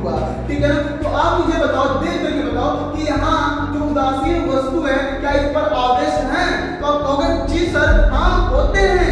हुआ, ठीक है ना। तो आप मुझे बताओ, देख करके बताओ कि यहाँ जो उदासीन वस्तु है क्या इस पर आवेश है? तो आप कहोगे जी सर हाँ होते हैं,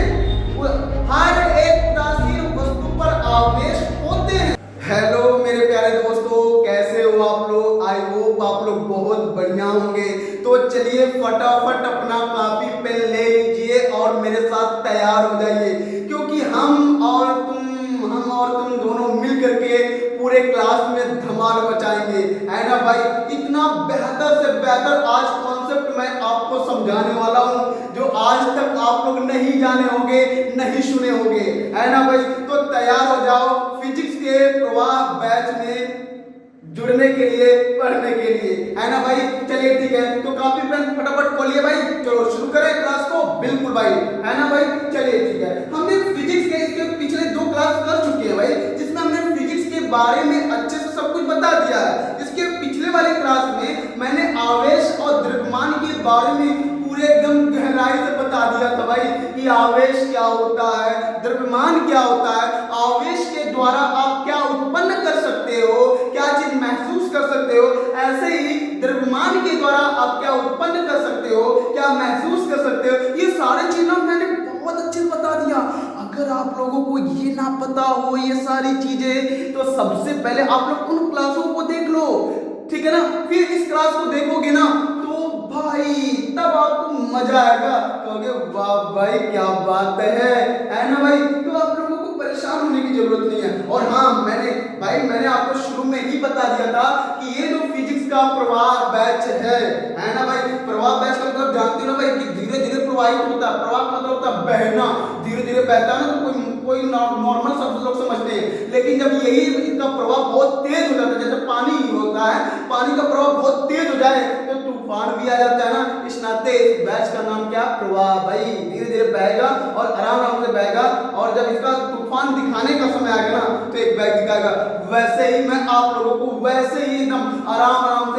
हर एक उदासीन वस्तु पर आवेश होते हैं। हेलो मेरे प्यारे दोस्तों, कैसे हो आप लोग? आई होप आप लोग बहुत बढ़िया होंगे। तो चलिए फटाफट अपना कॉपी पेन ले लीजिए और मेरे साथ तैयार हो जाइए, क्योंकि हम और तुम दोनों मिल करके पूरे क्लास में धमाल मचाएंगे, है ना भाई। इतना बेहतर से बेहतर आज कॉन्सेप्ट मैं आपको समझाने वाला हूँ जो आज तक आप लोग नहीं जाने होंगे, नहीं सुने होंगे, है ना भाई। तो तैयार हो जाओ फिजिक्स के प्रवाह बैच में जुड़ने के लिए, पढ़ने के लिए, है ना भाई। चलिए ठीक है, तो कॉपी पेन फटाफट खोलिए भाई, चलो शुरू करें क्लास को। बिल्कुल भाई, है ना भाई। चलिए ठीक है, हमने फिजिक्स के इसके पिछले 2 क्लास कर चुके हैं भाई, जिसमें हमने फिजिक्स के बारे में अच्छे से सब कुछ बता दिया है। इसके पिछले वाले क्लास में मैंने आवेश और द्रव्यमान के बारे में पूरे एकदम गहराई से बता दिया था भाई कि आवेश क्या होता है, द्रव्यमान क्या होता है, आवेश के द्वारा आप क्या उत्पन्न कर सकते हो, क्या चीज महसूस कर सकते हो, ऐसे ही द्रव्यमान के द्वारा आप क्या उत्पन्न कर सकते हो, क्या महसूस कर सकते हो। ये सारी चीजें मैंने बहुत अच्छे से बता दिया। अगर आप लोगों को ये ना पता हो ये सारी चीजें, तो सबसे पहले आप लोग उन क्लासों को देख लो, ठीक है ना। फिर इस क्लास को देखोगे ना तो भाई तब आपको मजा आएगा, कहोगे वाह भाई क्या बात है ना भाई। तो आप लोगों को परेशान होने की जरूरत नहीं है। और हाँ, मैंने आपको शुरू में ही बता दिया था कि ये जो फिजिक्स का प्रवाह बैच है ना भाई। प्रवाह बैच का मतलब जानते हो ना भाई कि धीरे धीरे प्रवाहित होता है। प्रवाह का मतलब होता है बहना, धीरे धीरे बहता है ना, तो कोई नॉर्मल शब्द लोग समझते हैं, लेकिन जब यही इसका प्रवाह बहुत तेज हो जाता है, जैसे पानी होता है, पानी का प्रवाह बहुत तेज हो जाए तो तूफान भी आ जाता है ना। इस नाते इस बैच का नाम क्या? प्रवाह भाई। धीरे धीरे बहेगा और आराम से बहेगा, और जब इसका तूफान दिखाने का समय आएगा ना तो एक बैच दिखाएगा। वैसे ही मैं आप लोगों को वैसे ही एकदम आराम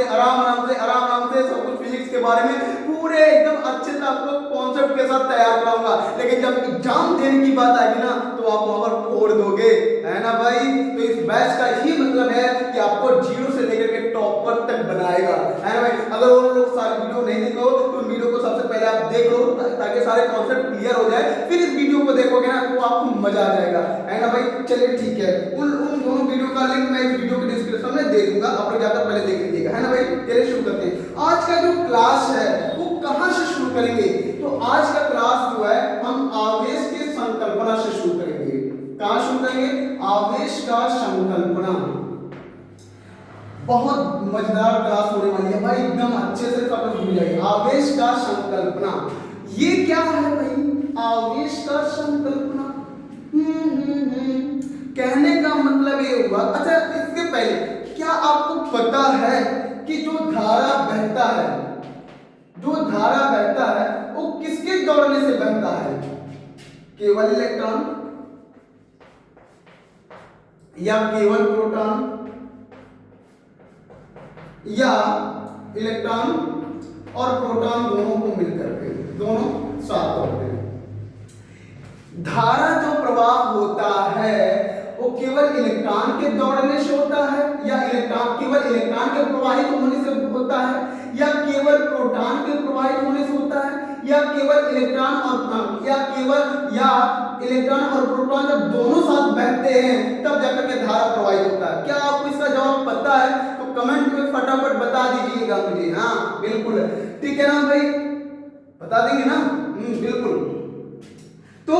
से सब कुछ फिजिक्स के बारे में पूरे एकदम अच्छे से आपको कॉन्सेप्ट के साथ तैयार कराऊंगा। लेकिन जब एग्जाम देने की बात आएगी ना तो आप वहां पर फोड़ दोगे, है ना भाई। तो इस बैच का ही मतलब है कि आपको 0 से लेकर के टॉपर तक बनाएगा, है ना भाई। अगर वो लोग सारे वीडियो नहीं देखो तो वीडियो को सबसे पहले आप देख लो ताकि सारे कॉन्सेप्ट क्लियर हो जाए, फिर इस वीडियो को देखोगे ना तो आपको मजा आ जाएगा, है ना भाई। चलिए ठीक है, उन दोनों वीडियो का लिंक मैं इस वीडियो के डिस्क्रिप्शन में दे दूंगा, आप लोग जाकर पहले देख लीजिएगा, है ना भाई। चलिए शुरू करते हैं। आज का जो क्लास है वो कहां से शुरू करेंगे? तो आज का क्लास जो है हम आवेश की संकल्पना से शुरू करेंगे। कहां शुरू करेंगे? आवेश का संकल्पना। बहुत मजेदार क्लास होने वाली है भाई, एकदम अच्छे से सब कुछ भूल जाइए। आवेश का संकल्पना ये क्या है भाई? आवेश का संकल्पना कहने का मतलब ये हुआ। अच्छा, इसके पहले क्या आपको पता है कि जो धारा बहता है वो किसके दौड़ने से बहता है? केवल इलेक्ट्रॉन या केवल प्रोटॉन या इलेक्ट्रॉन और प्रोटॉन दोनों को मिलकर के, दोनों साथ दौड़ते हैं। धारा जो प्रवाह होता है वो केवल इलेक्ट्रॉन के दौड़ने से होता है, या केवल इलेक्ट्रॉन के प्रवाहित होने से होता है, या केवल प्रोटॉन के प्रवाहित होने से होता है, या केवल इलेक्ट्रॉन और प्रोटॉन जब दोनों साथ बहते हैं तब जाकर के धारा प्रवाहित होता है। क्या आपको इसका जवाब पता है? तो कमेंट में फटाफट बता दीजिएगा मुझे। हाँ बिल्कुल, ठीक है ना भाई, बता देंगे ना? बिल्कुल। तो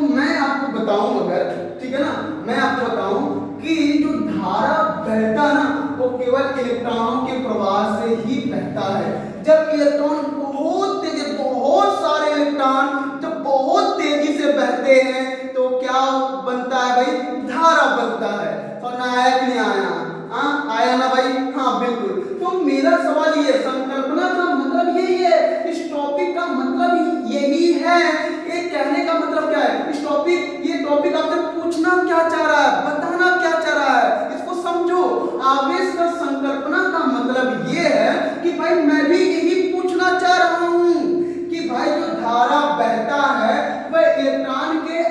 मैं आपको बताऊं, अगर ठीक है ना, मैं आपको बताऊं कि जो धारा बहता ना वो केवल इलेक्ट्रॉनों के प्रवाह से ही बहता है। जब इलेक्ट्रॉन बहुत सारे इलेक्ट्रॉन जब बहुत तेजी से बहते हैं तो क्या बनता है भाई? धारा बनता है। और ना आया कि नहीं आया? आया ना भाई? हाँ बिल्कुल। तो मेरा सवाल ये, संकल्पना का मतलब यही है, इस टॉपिक का मतलब यही है। ये कहने का मतलब क्या है? ये टॉपिक आपसे पूछना क्या चाह रहा है, बताना क्या चाह रहा है, इसको समझो। आवेश का संकल्पना का मतलब ये है कि भाई मैं भी यही पूछना चाह रहा हूं कि भाई जो धारा बहता है वह इलेक्ट्रॉन के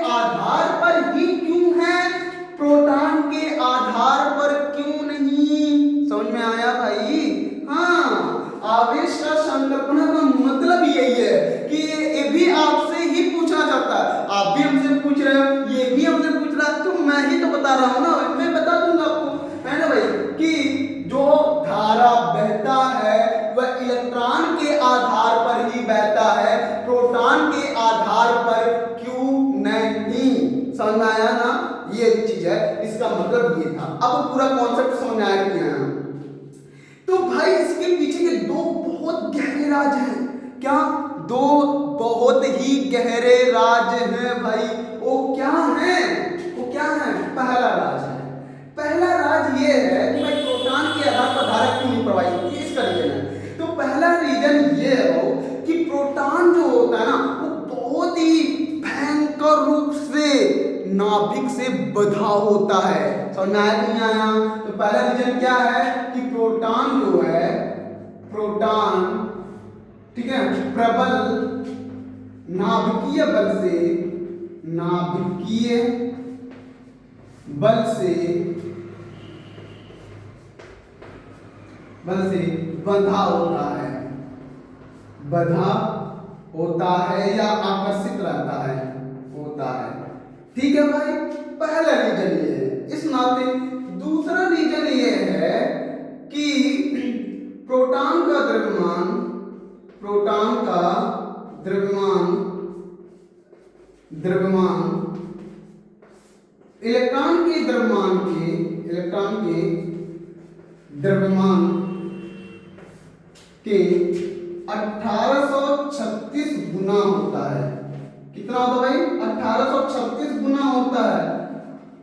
रहा हूं ना, मैं बता दूंगा आपको, है ना भाई, कि जो धारा बहता है वह इलेक्ट्रॉन के आधार पर ही बहता है, प्रोटॉन के आधार पर क्यों नहीं। समझ में आया ना, ये चीज है, इसका मतलब ये था। अब पूरा कॉन्सेप्ट समझ में आया कि नहीं आया? तो भाई इसके पीछे के दो बहुत गहरे राज हैं। क्या? दो बहुत ही गहरे राज हैं भाई। वो क्या है? वो क्या है? पहला राज है, पहला राज ये है कि भाई प्रोटॉन के आधार पर धारा क्यों नहीं प्रवाहित होती, इसका रीजन है। तो पहला रीजन ये है कि प्रोटॉन जो होता है ना, वो बहुत ही भयंकर रूप से नाभिक से बंधा होता है। समझ में आया नहीं आया? तो पहला रीजन क्या है कि प्रोटॉन जो है, प्रोटॉन, ठीक है, प्रबल नाभिकीय बल से, नाभिकीय बल से बंधा होता है, बंधा होता है या आकर्षित रहता है, होता है। ठीक है भाई, पहला रीजन ये है। इस नाते दूसरा रीजन ये है कि प्रोटॉन का द्रव्यमान, प्रोटॉन का द्रव्यमान इलेक्ट्रॉन के द्रव्यमान के, इलेक्ट्रॉन के द्रव्यमान के 1836 गुना होता है। कितना होता है भाई? 1836 गुना होता है।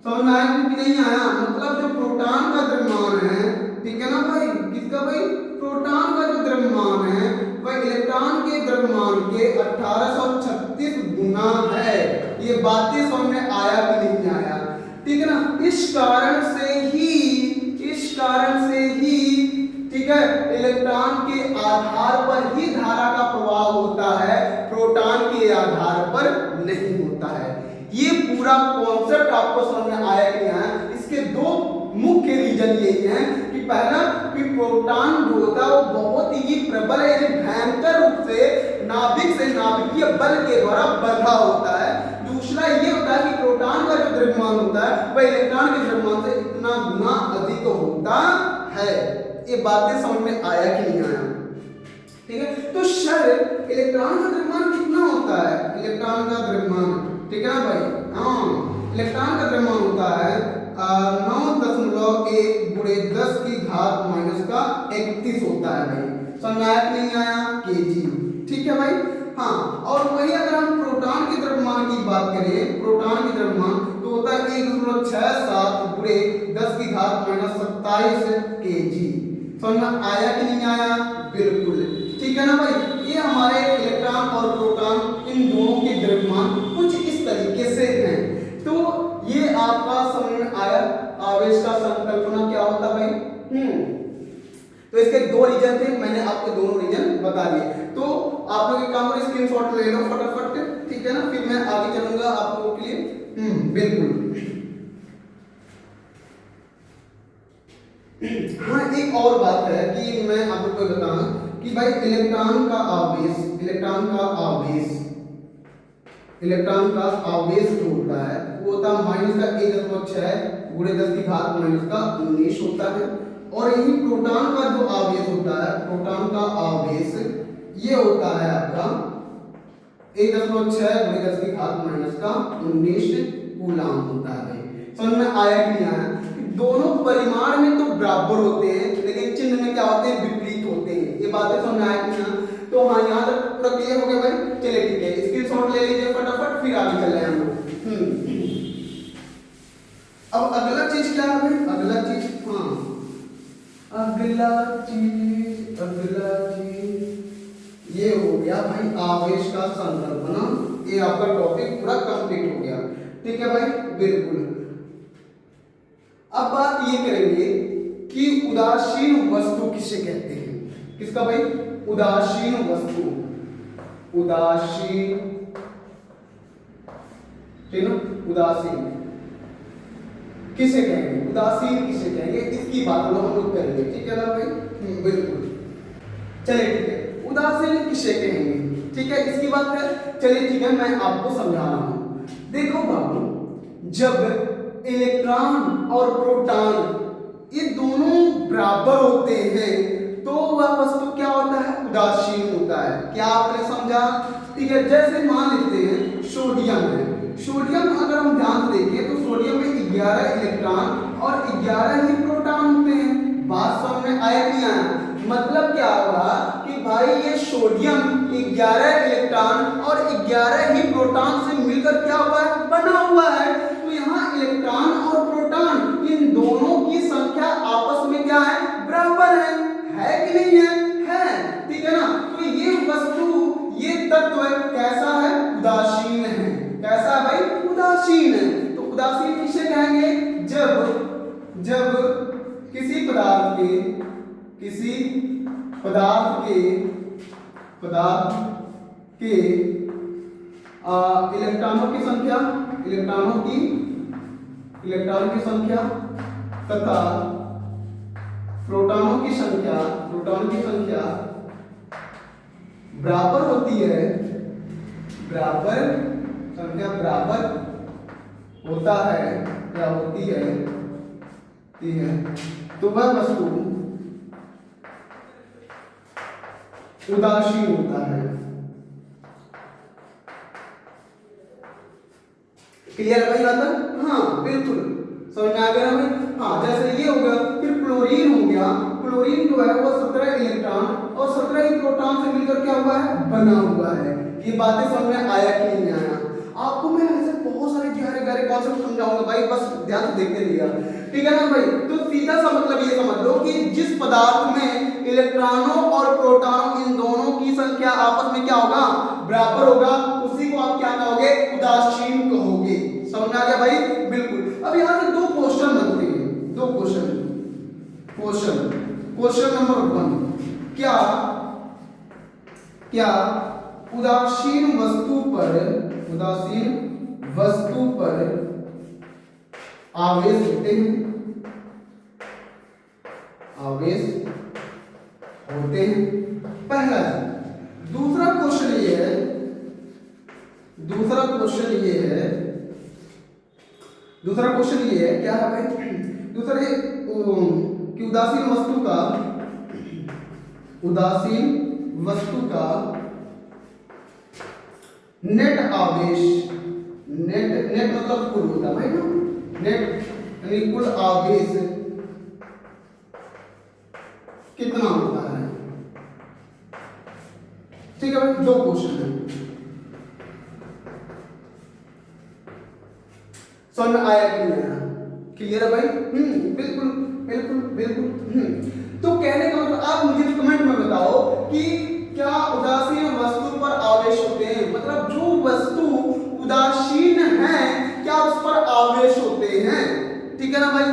समझ में आया कि नहीं आया? मतलब जो प्रोटॉन का द्रव्यमान है, ठीक है ना भाई, किसका भाई? प्रोटॉन का जो द्रव्यमान है वह इलेक्ट्रॉन के द्रव्यमान के 1836 गुना है। ये बातें समझ में आया कि नहीं आया? ठीक है ना? इस कारण से ही ठीक है, इलेक्ट्रॉन के आधार पर ही धारा का प्रवाह होता है, प्रोटॉन के आधार पर नहीं होता है। ये पूरा कॉन्सेप्ट आपको समझ में आया कि नहीं आया? इसके दो मुख्य रीजन यही हैं कि पहला कि प्रोटॉन जो होता है वो बहुत ही प्रबल है, भयंकर रूप से नाभिक से नाभिकीय बल के द्वारा बंधा होता है। दूसरा ये होता है कि प्रोटॉन का जो द्रव्यमान होता है वह इलेक्ट्रॉन के द्रव्यमान से इतना गुना अधिक होता है। ये बातें समझ में आया कि नहीं आया? ठीक है, तो सर इलेक्ट्रॉन का द्रव्यमान कितना होता है? इलेक्ट्रॉन का द्रव्यमान, ठीक है ना भाई? हाँ, इलेक्ट्रॉन का द्रव्यमान होता है 9.1 गुणे 10 की घात माइनस का 31 होता है भाई। समझ में आया कि नहीं आया? केजी। ठीक है भाई? हाँ, और वही अगर हम प्रोटॉन के द्रव्यमान की बात करें, प्रोटॉन के द्रव्यमान तो होता है 1.67 गुणे 10 की घात माइनस 27 केजी। समझ में आया कि नहीं आया? बिल्कुल। ठीक है ना भाई? ये हमारे इलेक्ट्रॉन और प्रोटॉन इन दोनों के द्रव्यमान कुछ इस तरीके से हैं। तो ये आपका समझ में आया आवेश का संकल्पना क्या होता भाई? तो इसके दो रीजन थे, मैंने आपको दोनों रीजन बता दिए। तो आप लोग एक काम करो, स्क्रीनशॉट ले लो फटाफट, ठीक है ना? फिर मैं आगे चलूंगा आप लोगों के लिए। बिल्कुल। हाँ, एक और बात है कि मैं आप लोग को बताऊं कि भाई इलेक्ट्रॉन का आवेश जो होता है वो होता है माइनस का 1.6 गुणे 10 की घात माइनस का 19 होता है। और यही प्रोटॉन का जो आवेश होता है, प्रोटॉन का आवेश ये होता है आपका 1.6 गुणे 10 की घात माइनस का 19 कूलाम होता है भाई। समझ में आया कि नहीं आया? दोनों परिमाण में तो बराबर होते हैं, लेकिन चिन्ह में क्या होते हैं? विपरीत होते हैं। ये बातें समझ में आया कि ना? तो हाँ, यहाँ तक पूरा क्लियर हो गया भाई? चलिए ठीक है, स्क्रीनशॉट ले लीजिए फटाफट, फिर आगे चल रहे हैं हम लोग। अब अगला चीज क्या है? अगला चीज ये हो गया भाई आवेश का संकल्पना। ये आपका टॉपिक पूरा कंप्लीट हो गया। ठीक है भाई? बिल्कुल। अब बात ये करेंगे कि उदासीन वस्तु किसे कहते हैं? किसका भाई? उदासीन वस्तु, उदासीन, ठीक है? उदासीन किसे कहेंगे? उदासीन किसे कहेंगे? इसकी बात हम लोग करेंगे। ठीक है ना भाई? बिल्कुल। चलिए ठीक है, उदासीन किसे कहेंगे? ठीक है, इसकी बात है। चलिए ठीक है, मैं आपको समझा रहा हूं। देखो बाबू, जब इलेक्ट्रॉन और प्रोटॉन ये दोनों बराबर होते हैं तो वह वस्तु क्या होता है, उदासीन होता है। क्या आपने समझा? ठीक है, जैसे मान लेते हैं सोडियम है। सोडियम अगर हम ध्यान से देखें तो सोडियम में 11 इलेक्ट्रॉन और 11 ही प्रोटॉन होते हैं। बात समझ में आया कि आया? मतलब क्या हुआ कि भाई ये सोडियम 11 इलेक्ट्रॉन और 11 ही प्रोटॉन से मिलकर क्या हुआ है, बना हुआ है। तो यहाँ इलेक्ट्रॉन और प्रोटॉन इन दोनों की संख्या आपस में क्या है, बराबर है कि नहीं है? ठीक है ना। तो ये वस्तु, ये तत्व कैसा है, उदासीन है। कैसा है भाई, उदासीन है। तो उदासीन किसे कहेंगे? जब किसी पदार्थ के इलेक्ट्रॉनों की संख्या तथा प्रोटॉनों की संख्या बराबर होती है, बराबर होता है या होती है, तो वह वस्तु उदासीन होता है। क्लियर है भाई बात? हाँ बिल्कुल समझ में आ गया भाई। हाँ जैसे ये हो गया, फिर क्लोरीन हो गया। क्लोरीन जो है वो 17 इलेक्ट्रॉन और 17 ही प्रोटॉन से मिलकर क्या हुआ है, बना हुआ है। ये बातें समझ में आया कि नहीं आया? आपको मैं ऐसे बहुत सारे गहरे कॉन्सेप्ट समझाऊंगा भाई, बस ध्यान से देखते रहिएगा। ठीक है ना भाई? तो सीधा सा मतलब ये समझ लो कि जिस पदार्थ में इलेक्ट्रॉनों और प्रोटॉनों इन दोनों की संख्या आपस में क्या होगा, बराबर होगा, उसी को आप क्या कहोगे, उदासीन कहोगे। समझ में आ गया भाई? बिल्कुल। अब यहाँ से दो क्वेश्चन बनते हैं, दो क्वेश्चन। क्वेश्चन नंबर 1, क्या उदासीन वस्तु पर आवेश होते हैं? पहला। दूसरा क्वेश्चन ये है क्या है भाई? दूसरा ये कि उदासीन वस्तु का नेट आवेश, नेट मतलब कुल होता है भाई ना, नेट यानी कुल आवेश कितना होता है? ठीक है भाई, दो क्वेश्चन है। समझ में आया कि नहीं आया? क्लियर है भाई? बिल्कुल। तो कहने का मतलब आप मुझे कमेंट में बताओ कि क्या उदासीन वस्तु पर आवेश होते हैं, मतलब जो वस्तु उदासीन है क्या उस पर आवेश होते हैं? ठीक है ना भाई?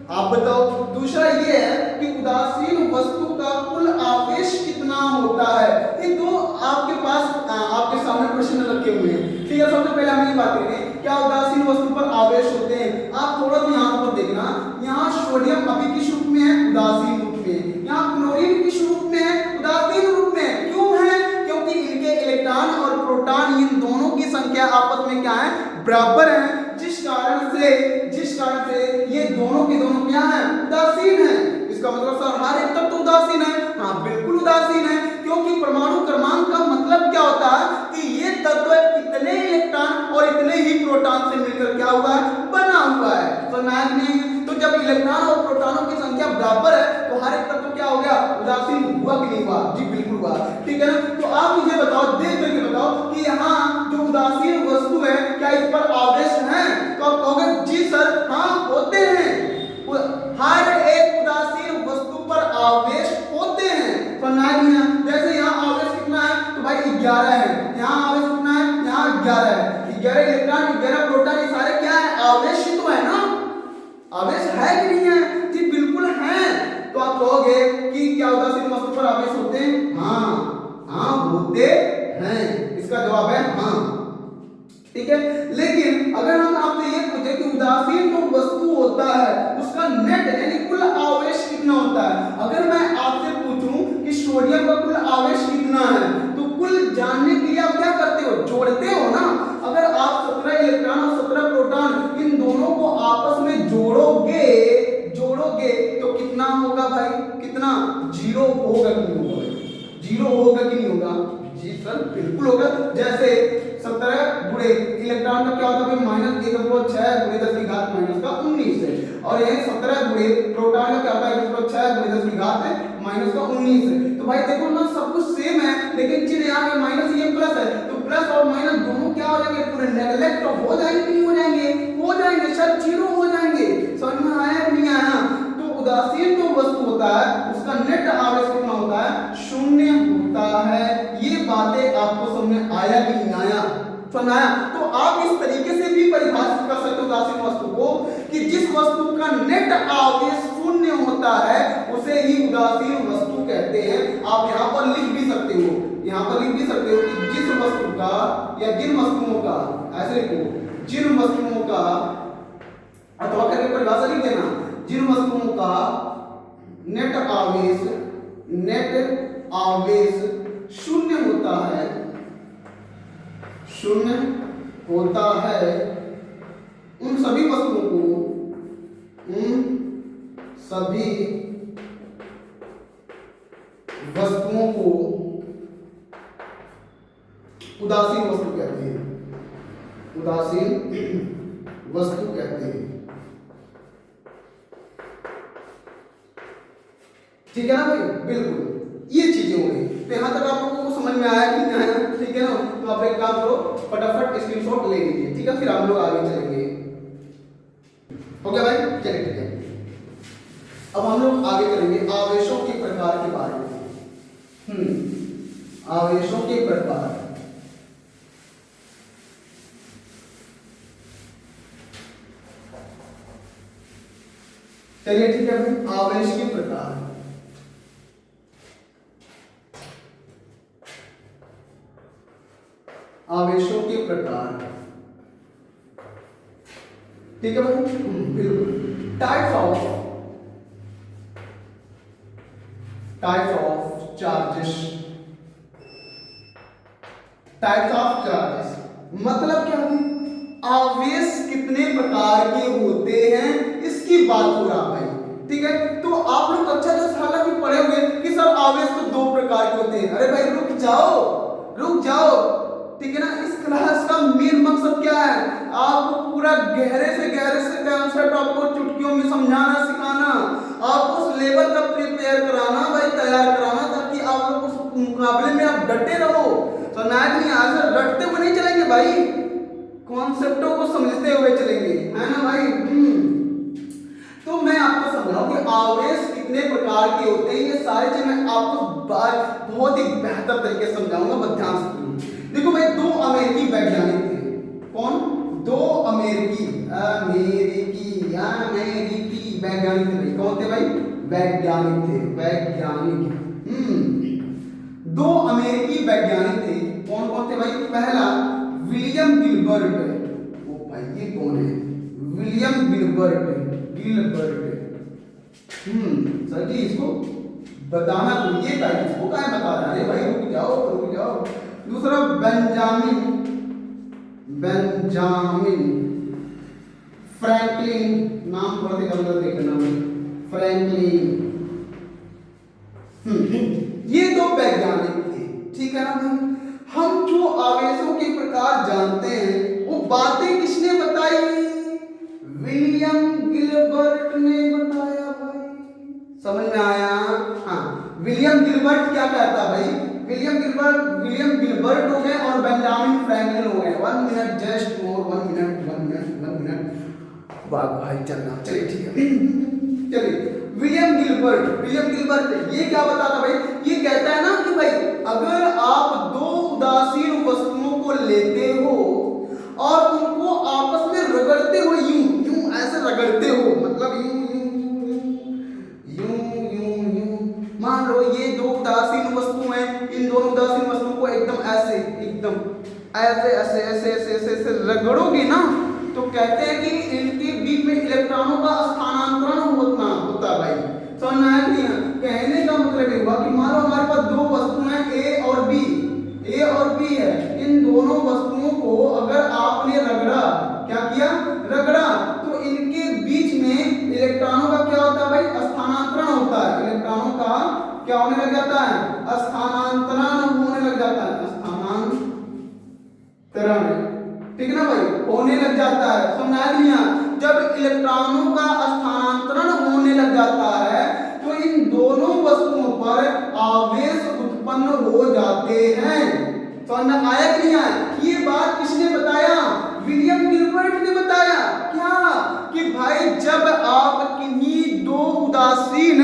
आप बताओ। दूसरा ये है कि उदासीन वस्तु का कुल आवेश कितना होता है। ये दो आपके पास आपके सामने प्रश्न रखे हुए हैं। ठीक है, सबसे पहले हम ये बात करेंगे क्या उदासीन वस्तु पर आवेश होते हैं। आप थोड़ा सा यहाँ पर देखना, यहाँ सोडियम अभी किस रूप में है, उदासीन रूप में। यहाँ क्लोरीन किस रूप में है, उदासीन रूप में। क्यों है? क्योंकि इनके इलेक्ट्रॉन और प्रोटॉन इन दोनों की संख्या आपस में क्या है, बराबर है। जिस कारण से ये दोनों के दोनों क्या है, उदासीन है। इसका मतलब सर हर एक तत्व उदासीन है? हाँ बिल्कुल उदासीन है, क्योंकि परमाणु क्रमांक का मतलब क्या होता है कि ये तत्व इतने इलेक्ट्रॉन और इतने ही प्रोटॉन से मिलकर क्या हुआ है, बना हुआ है। तो नहीं, तो जब इलेक्ट्रॉन और प्रोटॉनों की संख्या बराबर है तो हर एक तत्व क्या हो गया, उदासीन हुआ कि नहीं हुआ? जी बिल्कुल हुआ। ठीक है ना? तो आप मुझे बताओ, देख करके बताओ कि यहाँ जो उदासीन वस्तु है क्या इस पर आवेश है? तो आप कहोगे जी सर हाँ होते हैं। हर एक उदासीन वस्तु पर आवेश होते हैं। तो जैसे यहाँ आवेश कितना है, तो भाई 11 है। यहाँ आवेश कितना है, यहाँ 11 है। 11 इलेक्ट्रॉन 11 प्रोटॉन ये सारे क्या है, आवेश ही तो है ना। आवेश है कि नहीं है? जी बिल्कुल है। तो आप कहोगे कि क्या उदासीन वस्तु पर आवेश होते हैं? हाँ होते हैं। इसका जवाब है हाँ। ठीक है, लेकिन अगर हम आपसे ये पूछे कि उदासीन जो वस्तु होता है उसका नेट यानी कुल आवेश कितना होता है, अगर मैं आपसे पूछूं कि सोडियम का कुल आवेश कितना है, तो कुल जानने के लिए आप क्या करते हो, जोड़ते हो ना। अगर आप 17 इलेक्ट्रॉन और 17 प्रोटॉन इन दोनों को आपस इलेक्ट्रॉन का क्या होता है भाई माइनस 1/6 गुणे 10 की घात माइनस का 19 है, और ये 17 गुणे प्रोटॉन का क्या होता है 1/6 गुणे 10 की घात माइनस का 19 है। तो भाई देखो ना सब कुछ सेम है, लेकिन चिन्ह यहाँ पे माइनस ये प्लस है, तो प्लस और माइनस दोनों क्या हो जाएंगे पूरे नेगलेक्ट हो जाएंगे कि नहीं हो जाएंगे, हो जाएंगे सर, जीरो हो जाएंगे। समझ में आया कि नहीं आया? तो उदासीन जो वस्तु होता है उसका नेट आवेश कितना होता है, शून्य होता है। ये बातें आपको समझ में आया कि नहीं आया? समझ आया? तो आप इस तरीके से भी परिभाषित कर सकते हो उदासीन वस्तु को कि जिस वस्तु का नेट आवेश शून्य होता है उसे ही उदासीन वस्तु कहते हैं। आप यहाँ पर लिख भी सकते हो, यहाँ पर लिख भी सकते हो कि जिस वस्तु का या जिन वस्तुओं का, ऐसे लिखो, जिन वस्तुओं का, अथवा करके परिभाषा लिख देना, जिन वस्तुओं का नेट आवेश शून्य होता है, शून्य होता है, उन सभी वस्तुओं को, उन सभी वस्तुओं को उदासीन वस्तु कहते हैं, उदासीन वस्तु कहते हैं। ठीक है ना भाई? बिल्कुल ये चीजें हो गई। तो यहां तक आप लोगों को समझ में आया कि नहीं आया? ठीक है ना? तो आप एक काम करो, फटाफट स्क्रीनशॉट ले लीजिए, ठीक है? फिर हम लोग आगे चलेंगे। हो गया भाई? चलिए ठीक है। अब हम लोग आगे करेंगे आवेशों के प्रकार के बारे में। आवेशों के प्रकार। चलिए ठीक है भाई, आवेश के प्रकार। आवेशों के प्रकार, ठीक है भाई? बिल्कुल। Types of charges. Types of charges मतलब क्या है? आवेश कितने प्रकार के होते हैं इसकी बात हो रहा भाई, ठीक है? तो आप लोग अच्छा जो हालांकि पढ़े होंगे कि सर आवेश तो 2 प्रकार के होते हैं। अरे भाई रुक जाओ, ठीक है ना? इस क्लास का मेन मकसद क्या है? आपको पूरा गहरे से कंसेप्ट आपको चुटकियों में समझाना, सिखाना, आपको उस लेवल का प्रिपेयर कराना भाई, तैयार कराना, ताकि आप लोग उस मुकाबले में आप डटे रहो। तो नायक नहीं, आज रटते हुए नहीं चलेंगे भाई, कॉन्सेप्टों को समझते हुए चलेंगे, है ना भाई? तो मैं आपको समझाऊं कि आवेश कितने प्रकार के होते हैं, ये सारी चीजें मैं आपको बहुत ही बेहतर तरीके से समझाऊंगा, बस ध्यान से सुनिए। देखो भाई, 2 अमेरिकी वैज्ञानिक थे। कौन? 2 अमेरिकी वैज्ञानिक थे। कौन थे भाई? वैज्ञानिक थे, वैज्ञानिक। 2 अमेरिकी वैज्ञानिक थे। कौन कौन थे भाई? पहला विलियम गिलबर्ट। ओ भाई ये कौन है? William Gilbert. सर जी इसको बताना तो ये था, इसको क्या बता रहा है? भाई रुक जाओ। दूसरा बेंजामिन फ्रैंकलिन, नाम थोड़ा सा गलत देखना भाई, फ्रैंकलिन। ये 2 वैज्ञानिक थे, ठीक है ना भाई? हम जो आवेशों के प्रकार जानते हैं वो बातें किसने बताई? विलियम गिलबर्ट ने बताया भाई। समझ में आया? हाँ, विलियम गिलबर्ट क्या कहता भाई? विलियम गिलबर्ट हो गए और बेंजामिन फ्रैंकलिन हो गए। 1 मिनट, जस्ट मोर 1 मिनट। वाह भाई चलना, चलिए ठीक है। चलिए, विलियम गिलबर्ट ये क्या बताता भाई? ये कहता है ना कि भाई अगर आप 2 उदासीन वस्तुओं को लेते हो और उनको आपस में रगड़ते हो, यूं ऐसे रगड़ते हो, मतलब यूं मान लो ये 2 उदासीन वस्तु हैं, इन दोनों उदासीन वस्तुओं को एकदम ऐसे रगड़ोगे ना, तो कहते हैं कि इनके बीच में इलेक्ट्रॉनों का स्थानांतरण होता है भाई। समझ में आया नहीं? कहने का मतलब ये हुआ कि मान लो हमारे पास 2 वस्तुएं A और B है, इन दोनों वस्तुओं को अगर आपने रगड़ा, क्या किया? रगड़ा, तो इनके बीच में इलेक्ट्रॉनों का क्या होता है भाई? स्थानांतरण होता है। इलेक्ट्रॉनों का क्या होने लग जाता है? स्थानांतरण होने लग जाता है, स्थानांतरण। ठीक है ना भाई, होने लग जाता है। समझा लिया, जब इलेक्ट्रॉनों का स्थानांतरण होने लग जाता है तो इन दोनों वस्तुओं पर आवेश उत्पन्न हो जाते हैं। समझ में आया कि नहीं आया? ये बात किसने बताया? विलियम गिलबर्ट ने बताया। क्या कि भाई जब आप किन्हीं दो उदासीन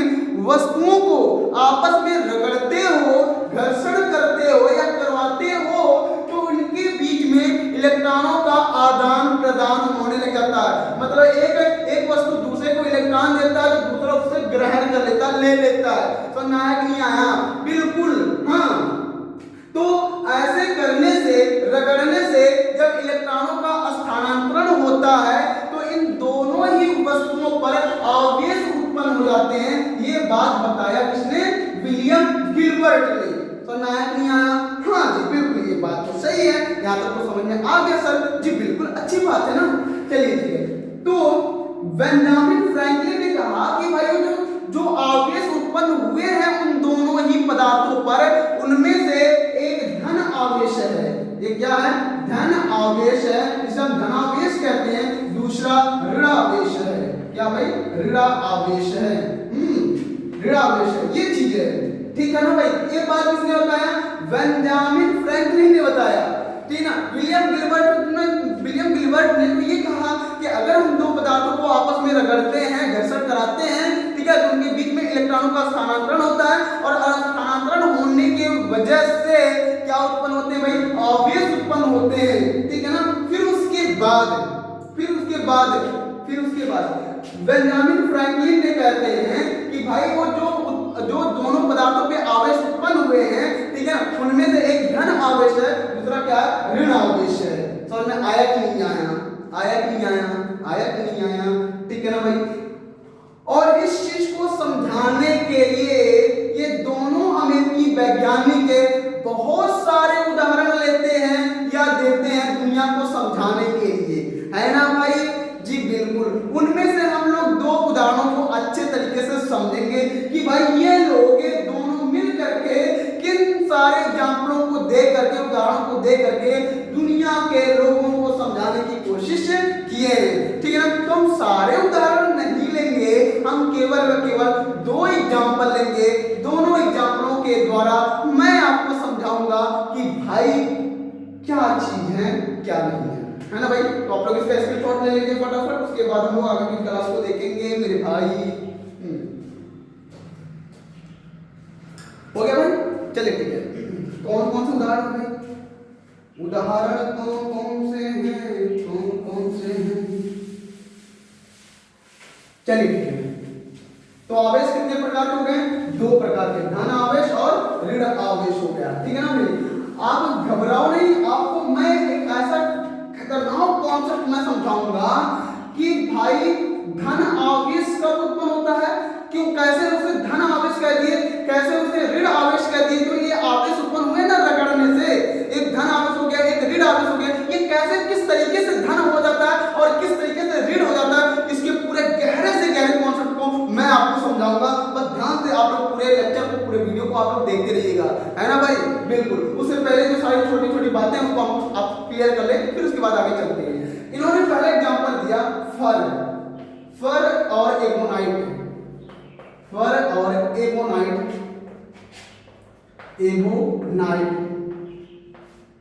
वस्तुओं को आपस में रगड़ते हो, घर्षण करते हो या करवाते हो तो उनके बीच में इलेक्ट्रॉनों का आदान प्रदान होने लग जाता है। मतलब एक वस्तु दूसरे को इलेक्ट्रॉन देता है तो दूसरा उससे ग्रहण कर लेता है, ले लेता है। समझ में आया कि नहीं आया? बिल्कुल। हाँ, तो ऐसे करने से, रगड़ने से जब इलेक्ट्रॉनों का स्थानांतरण होता है तो इन दोनों ही वस्तुओं पर आवेश उत्पन्न हो जाते हैं। ये बात बताया किसने? विलियम गिलबर्ट ने। समझ आया कि नहीं आया? हाँ जी बिल्कुल, ये बात तो सही है। यहाँ तक तो समझ में आ गया सर जी, बिल्कुल अच्छी बात है ना। चलिए ठीक है, तो बेंजामिन फ्रैंकलिन ने कहा कि भाई जो आवेश उत्पन्न हुए हैं उन दोनों ही पदार्थों पर, उनमें से एक धन आवेश है। ये क्या है? धन आवेश है, इसे हम धनावेश कहते हैं। दूसरा ऋण आवेश है। क्या भाई? ऋण आवेश है। ऋण आवेश है, ये चीज है। ठीक है ना भाई? ये बात किसने बताया? बेंजामिन फ्रैंकलिन ने बताया। ठीक ना? विलियम गिलबर्ट ने तो ये कहा कि अगर हम दो पदार्थों को आपस में रगड़ते हैं, घर्षण कराते हैं, ठीक है, तो उनके बीच में इलेक्ट्रॉनों का स्थानांतरण होता है और स्थानांतरण होने के वजह से क्या उत्पन्न होते हैं भाई? आवेश उत्पन्न होते हैं। ठीक है ना? फिर उसके बाद बेंजामिन फ्रैंकलिन ने कहते हैं कि भाई वो जो दोनों पदार्थों पे आवेश उत्पन्न हुए हैं, ठीक है, उनमें से एक धन आवेश है, दूसरा क्या है? ऋण आवेश है। समझ में आया कि नहीं आया? आया कि नहीं आया? आया कि नहीं आया? ठीक है ना भाई? और इस चीज को समझाने के लिए ये दोनों अमेरिकी वैज्ञानिक बहुत सारे उदाहरण लेते हैं या देते हैं दुनिया को समझाने के लिए, है ना भाई? जी बिल्कुल। उनमें से हम लोग दो उदाहरणों को अच्छे तरीके से समझेंगे कि भाई ये लोग दोनों मिल करके किन सारे एग्जाम्पलों को दे करके, उदाहरणों को दे करके दुनिया के लोगों को समझाने की कोशिश किए हैं। ठीक है ना? तो हम सारे उदाहरण नहीं लेंगे, हम केवल दो एग्जाम्पल लेंगे। दोनों एग्जाम्पलों के द्वारा मैं आपको समझाऊंगा कि भाई क्या चीज है क्या नहीं है ना भाई? तो आप लोग इसका स्क्रीनशॉट ले लीजिए फटाफट, उसके बाद हम लोग आगे की क्लास को देखेंगे मेरे भाई। हो गया भाई? चलिए ठीक है। कौन से उदाहरण है? उदाहरण कौन से हैं? चलिए ठीक है। तो आवेश कितने प्रकार के हो गए? दो प्रकार के, धन आवेश और ऋण आवेश हो गया। ठीक है ना भाई? आप घबराओ नहीं, आपको मैं एक ऐसा खतरनाक कॉन्सेप्ट मैं समझाऊंगा कि भाई धन आवेश कब उत्पन्न होता है, क्यों, कैसे उसे धन आवेश कह दिए, कैसे उसे ऋण आवेश कह दिए। तो ये आवेश उत्पन्न हुए ना रगड़ने से, एक धन आवेश हो गया, एक ऋण आवेश हो गया। ये कैसे, किस तरीके से धन हो जाता है और किस तरीके से ऋण हो जाता है, इसके पूरे गहरे से गहरे कॉन्सेप्ट को मैं आपको समझाऊंगा। बस ध्यान से आप लोग पूरे लेक्चर को, पूरे वीडियो को आप लोग देखते रहिएगा, है ना भाई? बिल्कुल। उससे पहले जो सारी छोटी छोटी बातें उसको हम आप क्लियर कर ले, फिर उसके बाद आगे चलते हैं। इन्होंने पहले एग्जांपल दिया फर और एगोनाइट,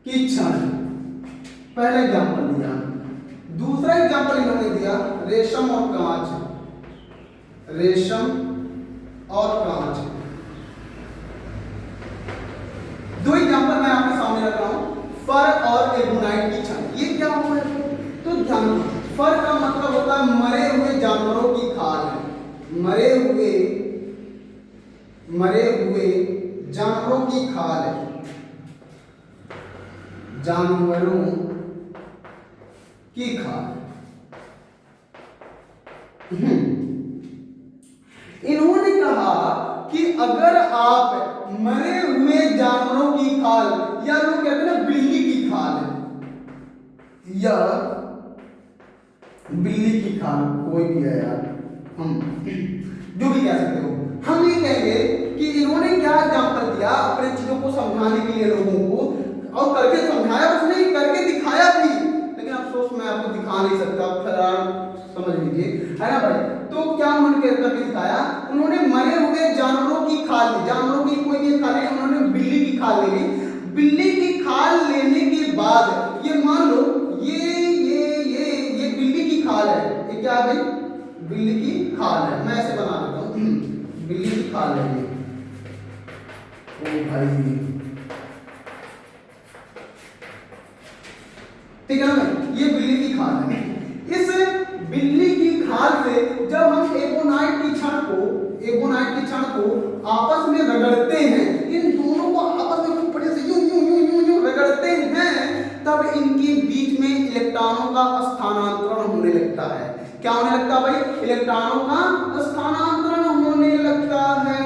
की क्षण, पहले एग्जांपल दिया। दूसरा एग्जांपल इन्होंने दिया रेशम और कांच। दो एग्जांपल मैं आपके सामने रख रहा हूं, फर और एगोनाइट की क्षण। ये क्या हुआ है? तो ध्यान, फर का मतलब होता है मरे हुए जानवरों की खाल, मरे हुए जानवरों की खाल, जानवरों की खाल। इन्होंने कहा कि अगर आप मरे हुए जानवरों की खाल, या लोग कहते हैं ना बिल्ली की खाल, या बिल्ली की खाल, कोई भी है यार, हम जो भी कह सकते हो, हम ये कहेंगे कि इन्होंने क्या एग्जांपल दिया अपने चीजों को समझाने के लिए लोगों को, और करके समझाया, उसने करके दिखाया भी। लेकिन नहीं सकता, समझ लीजिए, है ना भाई। तो क्या उन्होंने करके दिखाया, उन्होंने मरे हुए जानवरों की खाल ली, जानवरों की कोई भी खाल ली, उन्होंने बिल्ली की खाल ले ली। बिल्ली की खाल लेने के बाद ये मान लो ये बिल्ली की खाल है, ये क्या है भाई, बिल्ली की खाल है, मैं ऐसे बना देता हूँ, बिल्ली की खाल है ये, ओ भाई ठीक है ना भाई, ये बिल्ली की खाल है। इस बिल्ली की खाल से जब हम एबोनाइट की छड़ को आपस में रगड़ते हैं, इन दोनों को आपस में खूब बढ़िया से यूं यूं यूं यूं यूं रगड़ते हैं, तब इनके बीच में इलेक्ट्रॉनों का स्थानांतरण होने लगता है। क्या होने लगता है भाई, इलेक्ट्रॉनों का स्थानांतरण होने लगता है।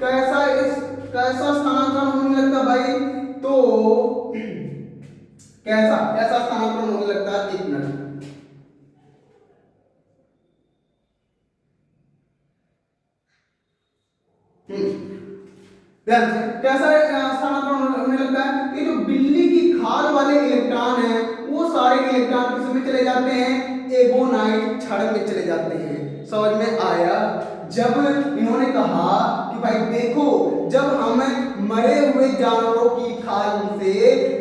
कैसा स्थानांतरण होने लगता है भाई, तो कैसा स्थानांतरण होने लगता है, एक मिनट, कैसा स्थानांतरण होने लगता है, ये जो बिल्ली की खाल वाले इलेक्ट्रॉन हैं वो सारे इलेक्ट्रॉन किस में चले जाते हैं, एबोनाइट छड़ में चले जाते हैं। समझ में आया। जब इन्होंने कहा कि भाई देखो, जब हम मरे हुए जानवरों की खाल से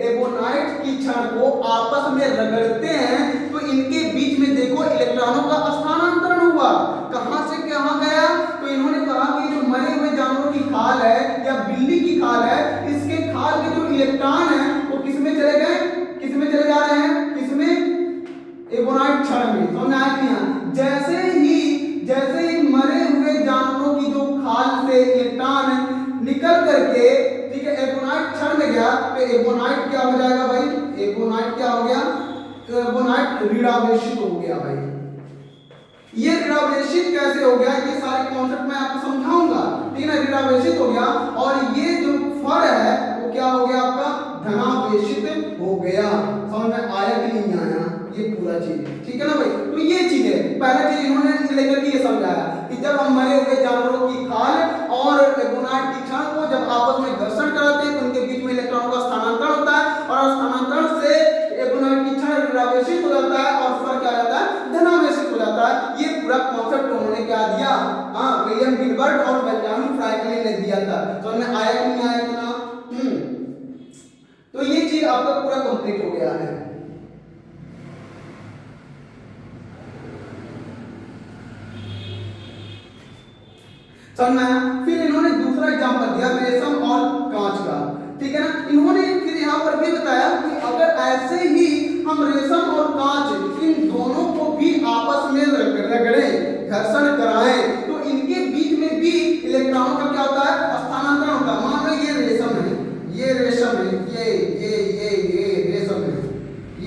एबोनाइट की छड़ को आपस में रगड़ते हैं तो इनके बीच में देखो इलेक्ट्रॉनों का स्थानांतरण हुआ, कहां से कहां गया, तो इन्होंने कहा कि जो मरे हुए जानवरों की खाल है या बिल्ली की खाल है, इसके खाल के जो इलेक्ट्रॉन है वो किस में चले गए, किस में चले जा रहे हैं, किसमें, एबोनाइट छड़ में। समझ में आया कि नहीं। जैसे ही मरे हुए जानवरों की जो खाल से इलेक्ट्रॉन निकल करके, ठीक है, एबोनाइट छड़ में गया, तो एबोनाइट क्या हो जाएगा भाई, एबोनाइट क्या हो गया, एबोनाइट ऋणावेशित हो गया भाई। ये ऋणावेशित कैसे हो गया, ये सारे कॉन्सेप्ट मैं आपको समझाऊंगा, ठीक है ना। ऋणावेशित हो गया और ये जो फर है वो क्या हो गया आपका, धनावेशित हो गया। समझ में आया कि नहीं आया, ये पूरा चीज, ठीक है ना भाई। तो ये चीज है, पहला चीज इन्होंने लेकर के ये समझाया कि जब हम मरे हुए जानवरों की खाल और एबोनाइट की छड़ को जब आपस में घर्षण कराते हैं तो उनके बीच में इलेक्ट्रॉनों का स्थानांतरण होता है और स्थानांतरण से एबोनाइट की छड़ ऋणावेशित हो जाता है और फर क्या हो जाता है, धनावेशित हो जाता है। ये पूरा कॉन्सेप्ट उन्होंने क्या दिया, हाँ, विलियम गिलबर्ट और बेंजामिन फ्रैंकलिन ने दिया था। तो हमने आया कि नहीं आया कि ना, तो ये चीज आपका पूरा कंप्लीट हो गया है। समझ में आया। फिर इन्होंने दूसरा एग्जांपल दिया रेशम और कांच का, ठीक है ना। इन्होंने फिर यहाँ पर भी बताया कि अगर ऐसे ही हम रेशम और कांच इन दोनों को भी आपस में रगड़े, घर्षण कराएं, तो इनके बीच में भी इलेक्ट्रॉनों का क्या होता है, स्थानांतरण होता है। मान लो ये रेशम है, ये रेशम है, ये रेशम है,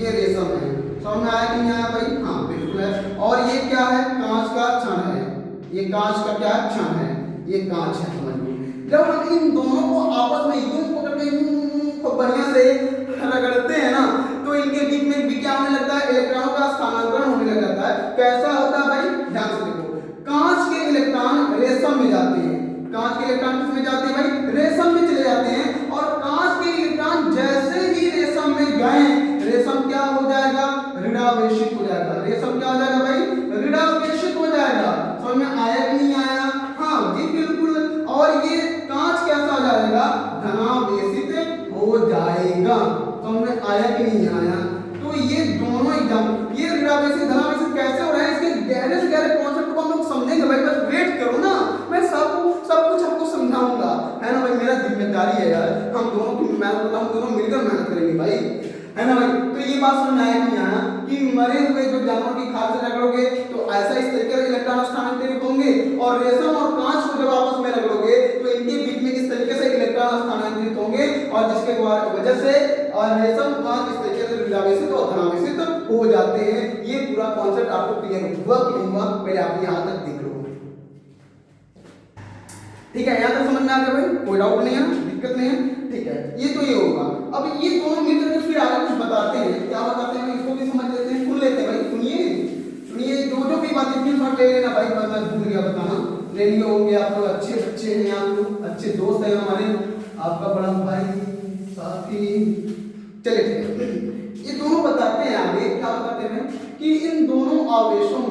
ये रेशम है। समझ में आया कि नहीं आया भाई, हाँ बिल्कुल है। और ये क्या है, कांच का क्षण है, ये कांच का क्या क्षण है, ये कांच है। समझ लो, जब हम इन दोनों को आपस में यूं पकड़ के खूब बढ़िया से रगड़ते हैं ना, तो इनके बीच में भी क्या होने लगता है, इलेक्ट्रॉनों का स्थानांतरण होने लग जाता है। कैसा होता है भाई, ध्यान से देखो, कांच के इलेक्ट्रॉन रेशम में जाते हैं, कांच के इलेक्ट्रॉन किस में जाते हैं भाई, रेशम में चले जाते हैं, और कांच के इलेक्ट्रॉन जैसे ही रेशम में गए, रेशम क्या हो जाएगा, ऋणावेशित हो जाएगा। रेशम क्या हो जाएगा भाई, ऋणावेशित हो जाएगा। समझ में आया कि नहीं आया, हाँ जी बिल्कुल। और ये कांच कैसा हो जाएगा, धनावेशित हो जाएगा। समझ में आया कि नहीं आया। तो ये दोनों एकदम, ये ऋणावेशित धनावेशित कैसे हो रहा है, इसके गहरे से गहरे कॉन्सेप्ट को हम लोग समझेंगे भाई, बस वेट करो ना, मैं सब कुछ आपको समझाऊंगा, है ना भाई। मेरा जिम्मेदारी है यार, हम दोनों की मेहनत, हम दोनों मिलकर मेहनत करेंगे भाई, है ना भाई। तो ये बात समझ आया नहीं आया कि मरे हुए जो जानवरों की खाल से रगड़ोगे तो ऐसा इस तरीके से इलेक्ट्रॉन स्थानांतरित होंगे, और रेशम और कांच को जब आपस में रगड़ोगे तो इनके बीच में इस तरीके से इलेक्ट्रॉन स्थानांतरित होंगे, और जिसके वजह से रेशम कांच इस तरीके से ऋणावेशित और धनावेशित हो जाते हैं। ये पूरा कॉन्सेप्ट आपको क्लियर हुआ कि नहीं हुआ, पहले आप यहाँ तक देख लो, ठीक है। यहाँ तक समझ में आ गया भाई, कोई डाउट नहीं है, दिक्कत नहीं है, ठीक है। ये तो ये होगा। अब ये दोनों मिलकर के फिर आगे कुछ बताते हैं, क्या बताते हैं इसको भी समझ लेते हैं, सुन लेते हैं भाई, सुनिए जो भी बातें फिर नोट ले लेना भाई, मैं भूल गया बताना, ले लिए होंगे आप लोग, अच्छे बच्चे हैं आप लोग, अच्छे दोस्त हैं हमारे, आपका बड़ा भाई साथी, चले ठीक है। ये दोनों बताते हैं आगे, क्या बताते हैं कि इन दोनों आवेशों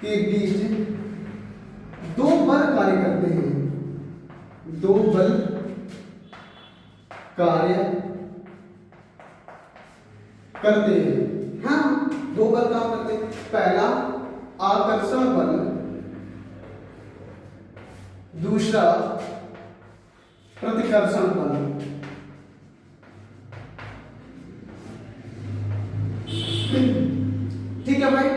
के बीच दो बल कार्य करते हैं, दो बल कार्य करते हैं। हाँ, दो बल काम करते हैं। पहला आकर्षण बल, दूसरा प्रतिकर्षण बल। ठीक है भाई,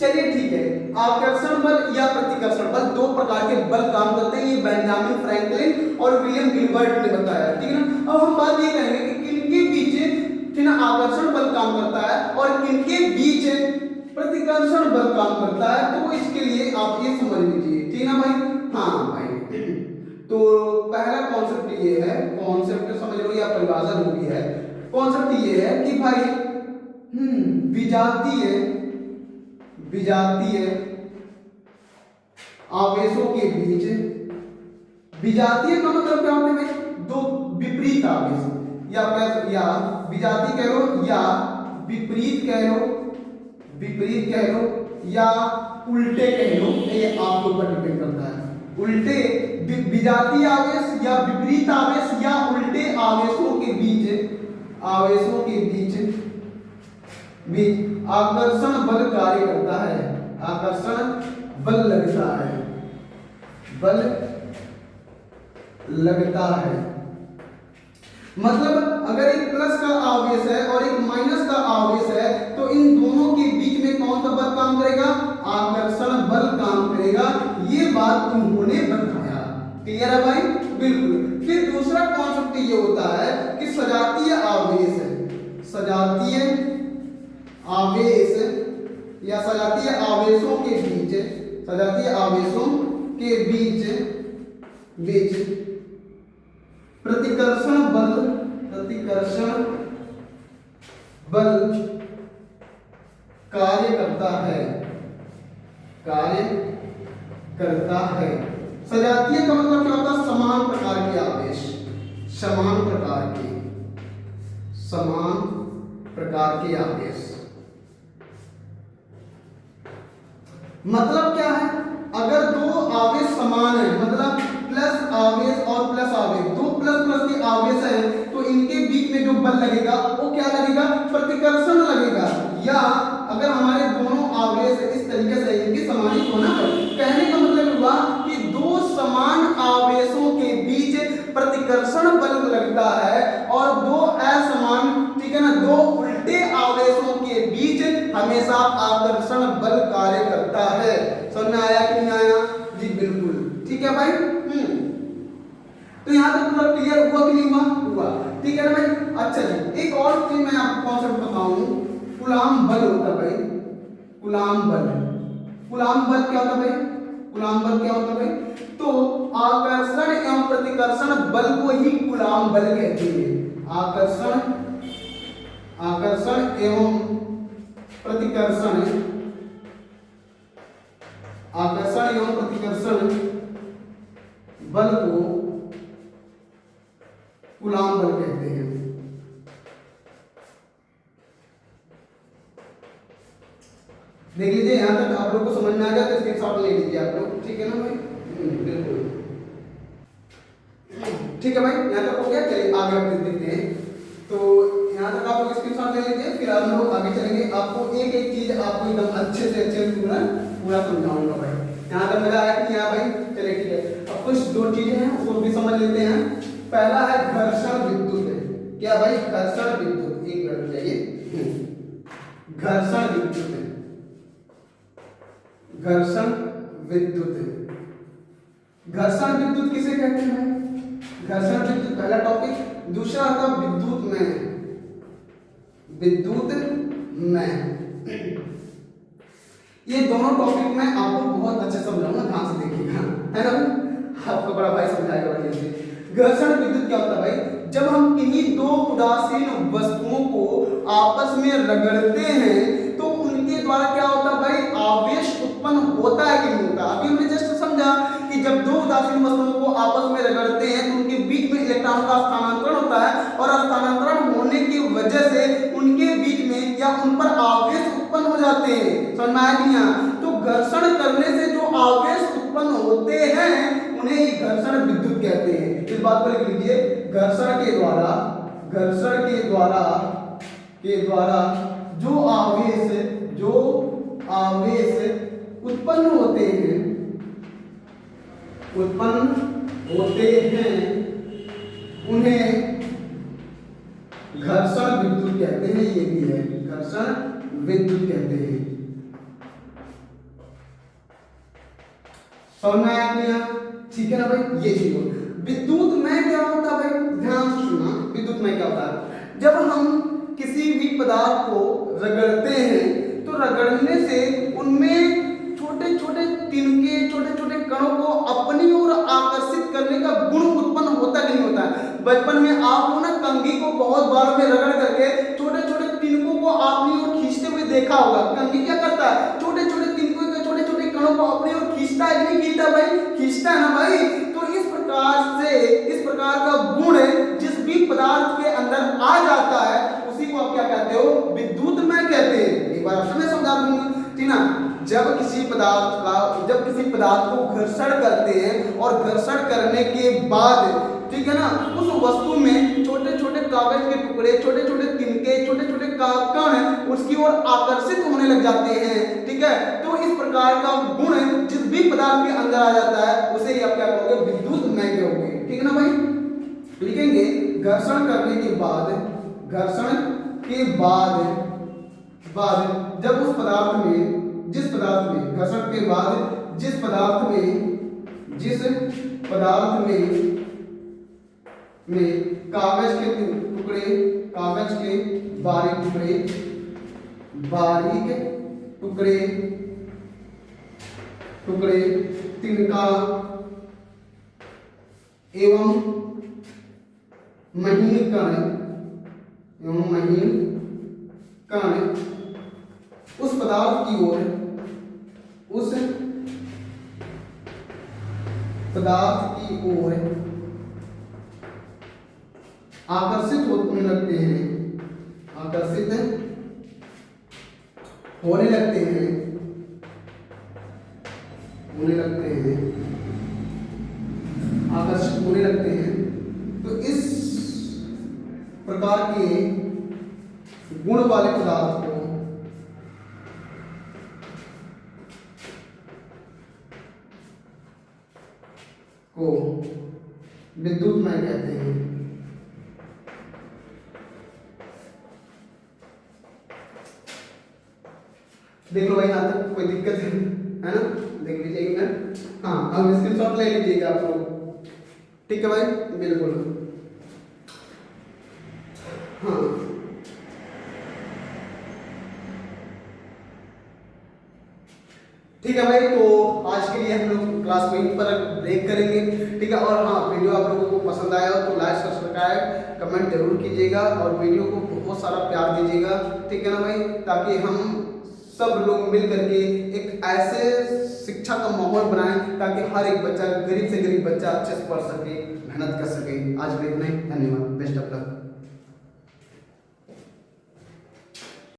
चलिए ठीक है। आकर्षण बल या प्रतिकर्षण बल, दो प्रकार के बल काम करते हैं। ये बेंजामिन फ्रैंकलिन और विलियम गिलबर्ट ने बताया, ठीक है ना। अब हम बात ये करेंगे कि किनके बीच आकर्षण बल काम करता है और किनके बीच प्रतिकर्षण बल काम करता है। तो इसके लिए आप ये समझ लीजिए, ठीक है ना भाई। हाँ भाई, तो पहला कॉन्सेप्ट ये है, कॉन्सेप्ट समझ लो या परिभाषा जो भी है, कॉन्सेप्ट ये है कि भाई विजातीय आवेशों के बीच, विजातीय का मतलब क्या होता है भाई, दो विपरीत आवेश, या विजातीय कह लो या विपरीत कह लो या उल्टे कह लो, ये आपके ऊपर डिपेंड करता है। उल्टे विजातीय आवेश या विपरीत आवेश या उल्टे आवेशों के बीच आकर्षण बल कार्य करता है, आकर्षण बल लगता है। मतलब अगर एक प्लस का आवेश है और एक माइनस का आवेश है तो इन दोनों के बीच में कौन सा बल काम करेगा, आकर्षण बल काम करेगा। ये बात उन्होंने बताया, क्लियर है भाई, बिल्कुल। फिर दूसरा कॉन्सेप्ट ये होता है कि सजातीय आवेश या सजातीय आवेशों के बीच प्रतिकर्षण बल कार्य करता है। सजातीय का मतलब क्या होता है, समान प्रकार के आवेश, समान प्रकार के आवेश। मतलब क्या है, अगर दो आवेश समान है, मतलब प्लस आवेश और प्लस आवेश, दो प्लस प्लस के आवेश है, तो इनके बीच में जो बल लगेगा वो क्या लगेगा, प्रतिकर्षण लगेगा। या अगर हमारे दोनों आवेश इस तरीके से इनकी समानित होना है, कहने का मतलब हुआ कि दो समान आवेशों के बीच प्रतिकर्षण बल लगता है और दो असमान, ठीक है ना, दो उल्टे आवेशों के बीच हमेशा आकर्षण बल कार्य करता है। समझ में आया कि नहीं आया जी, बिल्कुल, ठीक है भाई। तो यहाँ तक पूरा क्लियर हुआ कि नहीं हुआ, ठीक है ना भाई। अच्छा जी, एक और चीज मैं आपको कॉन्सेप्ट बताऊं, कूलाम बल होता है भाई, कूलाम बल क्या होता है भाई, कूलाम बल क्या होता है भाई, तो आकर्षण एवं प्रतिकर्षण बल को ही कूलाम बल कहते हैं। आकर्षण एवं प्रतिकर्षण बल को कूलाम बल कहते हैं। देख लीजिए, यहां तक आप लोग को समझ में आ गया तो स्क्रीनशॉट ले लीजिए आप लोग, ठीक है ना भाई, बिल्कुल, ठीक है भाई। यहां तक हो गया, चलिए आगे आप देखते हैं। तो यहां तक आप लोग स्क्रीनशॉट ले लीजिए, फिर हम लोग आगे चलेंगे। आपको एक एक चीज आपको एकदम अच्छे से पूरा समझाऊंगा भाई। यहां तक मजा आया कि हाँ भाई, चलिए ठीक है। अब कुछ दो चीजें हैं उसको भी समझ लेते हैं। पहला है घर्षण विद्युत। क्या भाई, घर्षण विद्युत, एक मिनट चाहिए, घर्षण विद्युत किसे कहते हैं, घर्षण विद्युत पहला टॉपिक। दूसरा आता विद्युत में ये दोनों टॉपिक मैं आपको बहुत अच्छे समझाऊंगा, ध्यान से देखिएगा, है ना, आपको बड़ा भाई समझाएगा बढ़िया से। घर्षण विद्युत क्या होता है भाई, जब हम किन्हीं दो उदासीन वस्तुओं को आपस में रगड़ते हैं तो उनके द्वारा क्या होता है भाई, आवेश इलेक्ट्रॉनों का स्थानांतरण होता है और स्थानांतरण होने की वजह से उनके बीच में या उन पर आवेश उत्पन्न हो जाते हैं। समझ में आया कि नहीं आया? तो घर्षण करने से जो आवेश उत्पन्न होते हैं उन्हें ही घर्षण विद्युत कहते हैं। इस बात को लिख लीजिए, घर्षण के द्वारा जो आवेश उत्पन्न होते हैं उन्हें घर्षण विद्युत कहते हैं। ये भी है, घर्षण विद्युत कहते हैं। समझ में आया कि नहीं? ठीक है ना भाई? ये चीज विद्युत में क्या होता है भाई, ध्यान से सुनना। विद्युत में क्या होता है, जब हम किसी भी पदार्थ को रगड़ते हैं तो रगड़ने से उनमें छोटे छोटे तिनके, छोटे छोटे कणों को अपनी ओर आकर्षित करने का गुण उत्पन्न होता कि नहीं होता है? बचपन में आपको ना कंघी को बहुत बार में रगड़ करके छोटे छोटे तिनकों को अपनी ओर खींचते हुए देखा होगा। कंघी क्या करता है, छोटे छोटे तिनकों के छोटे छोटे कणों को अपनी ओर खींचता है कि नहीं खींचता भाई? खींचता है ना भाई। तो इस प्रकार का गुण जिस भी पदार्थ के अंदर आ जाता है उसी को आप क्या कहते हो, विद्युत में कहते हैं। एक बार आपसे मैं समझा दूंगा, ठीक ना? जब किसी पदार्थ को घर्षण करते हैं और घर्षण करने के बाद, ठीक है ना, उस वस्तु में छोटे छोटे कागज के टुकड़े, छोटे छोटे तिनके, छोटे छोटे कण उसकी ओर आकर्षित होने लग जाते हैं। ठीक है, तो इस प्रकार का गुण जिस भी पदार्थ के अंदर आ जाता है उसे ही आप क्या कहोगे, विद्युत में कहोगे। ठीक है ना भाई? लिखेंगे घर्षण करने के बाद, जब उस पदार्थ में, जिस पदार्थ में घर्षण के बाद जिस पदार्थ में कागज के बारीक टुकड़े तिनका एवं महीन कण उस पदार्थ की ओर आकर्षित होने लगते हैं, आकर्षित होने लगते हैं। तो इस प्रकार के गुण वाले पदार्थ को विद्युत में कहते हैं। देख लो भाई, यहाँ तक कोई दिक्कत है ना? देख लीजिएगा। हाँ, अब स्क्रीनशॉट ले लीजिएगा आप लोग। ठीक है भाई, बिल्कुल। हाँ, ठीक है भाई, तो आज के लिए हम लोग क्लास को यहीं पर ब्रेक करेंगे। ठीक है, और हाँ, वीडियो आप लोगों को पसंद आया हो तो लाइक, सब्सक्राइब, कमेंट जरूर कीजिएगा और वीडियो को बहुत सारा प्यार दीजिएगा। ठीक है ना भाई? ताकि हम सब लोग मिल करके एक ऐसे शिक्षा का माहौल बनाएं ताकि हर एक बच्चा, गरीब से गरीब बच्चा अच्छे से पढ़ सके, मेहनत कर सके। आज के लिए इतना ही, धन्यवाद, बेस्ट ऑफ लक।